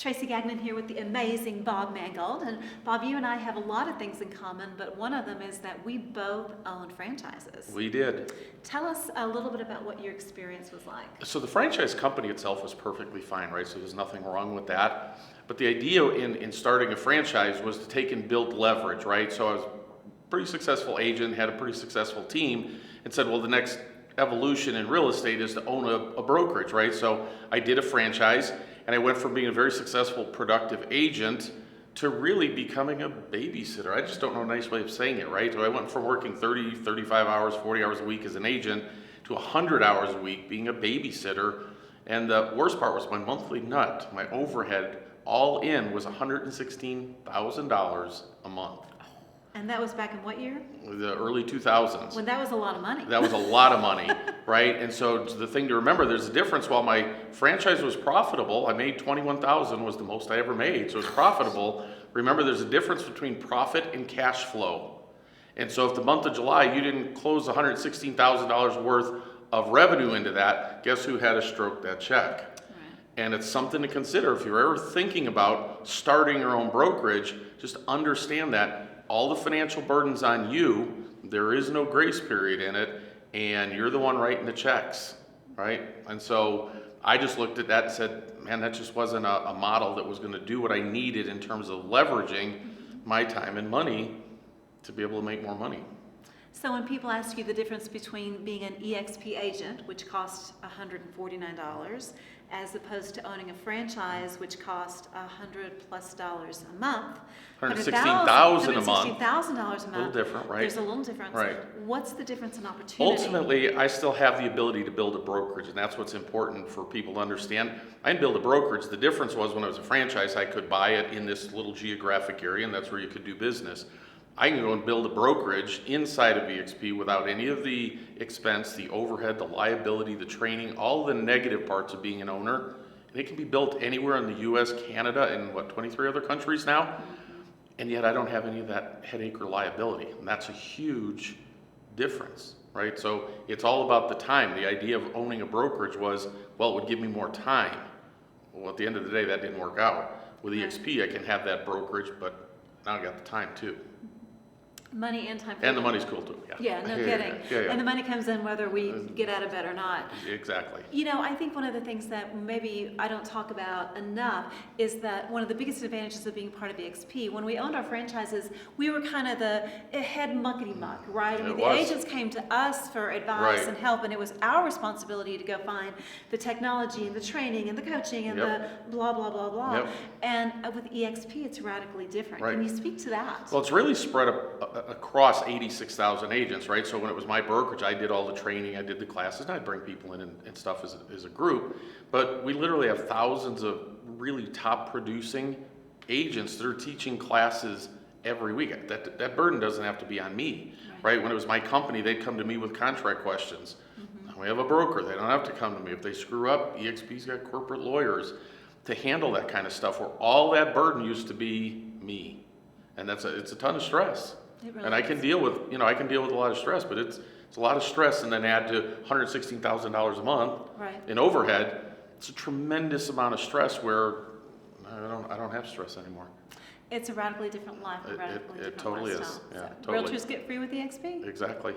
Traci Gagnon here with the amazing Bob Mangold. And Bob, you and I have a lot of things in common, but one of them is that we both owned franchises. We did. Tell us a little bit about what your experience was like. So the franchise company itself was perfectly fine, right? So there's nothing wrong with that. But the idea in starting a franchise was to take and build leverage, right? So I was a pretty successful agent, had a pretty successful team, and said, well, the next evolution in real estate is to own a brokerage, right? So I did a franchise, and I went from being a very successful, productive agent to really becoming a babysitter. I just don't know a nice way of saying it, right? So I went from working 30, 35 hours, 40 hours a week as an agent to 100 hours a week being a babysitter. And the worst part was my monthly nut, my overhead, all in was $116,000 a month. And that was back in what year? The early 2000s. When that was a lot of money. That was a lot of money, right? And so the thing to remember, there's a difference. While my franchise was profitable, I made $21,000 was the most I ever made, so it was profitable. Remember, there's a difference between profit and cash flow. And so if the month of July you didn't close $116,000 worth of revenue into that, guess who had to stroke that check? Right. And it's something to consider. If you're ever thinking about starting your own brokerage, just understand that all the financial burden's on you. There is no grace period in it, and you're the one writing the checks, right? And so I just looked at that and said, man, that just wasn't a model that was going to do what I needed in terms of leveraging my time and money to be able to make more money. So when people ask you the difference between being an EXP agent, which costs $149, as opposed to owning a franchise, which costs $100+ a month, $116,000 a month. $116,000 a month. A little different, right? There's a little difference. Right. What's the difference in opportunity? Ultimately, I still have the ability to build a brokerage, and that's what's important for people to understand. I didn't build a brokerage. The difference was when I was a franchise, I could buy it in this little geographic area, and that's where you could do business. I can go and build a brokerage inside of EXP without any of the expense, the overhead, the liability, the training, all the negative parts of being an owner. And it can be built anywhere in the US, Canada, and 23 other countries now? And yet I don't have any of that headache or liability. And that's a huge difference, right? So it's all about the time. The idea of owning a brokerage was, well, it would give me more time. Well, at the end of the day, that didn't work out. With EXP, I can have that brokerage, but now I got the time too. Money and time. And the money's cool too. Yeah, no kidding. Yeah. And the money comes in whether we get out of bed or not. Exactly. You know, I think one of the things that maybe I don't talk about enough is that one of the biggest advantages of being part of EXP, when we owned our franchises, we were kind of the head muckety muck, right? I mean, the agents came to us for advice and help, and it was our responsibility to go find the technology and the training and the coaching and the blah, blah, blah, blah. And with EXP, it's radically different. Can you speak to that? Well, it's really spread across 86,000 agents, right? So when it was my brokerage, I did all the training, I did the classes, and I'd bring people in and stuff as a group. But we literally have thousands of really top producing agents that are teaching classes every week. That burden doesn't have to be on me, right? When it was my company, they'd come to me with contract questions. We have a broker, they don't have to come to me. If they screw up, EXP's got corporate lawyers to handle that kind of stuff, where all that burden used to be me. And it's a ton of stress. Really and I can deal with, I can deal with a lot of stress, but it's a lot of stress, and then add to $116,000 a month in overhead. It's a tremendous amount of stress where I don't have stress anymore. It's a radically different life, a radically different totally lifestyle. Is. Yeah, so totally. Realtors get free with EXP? Exactly.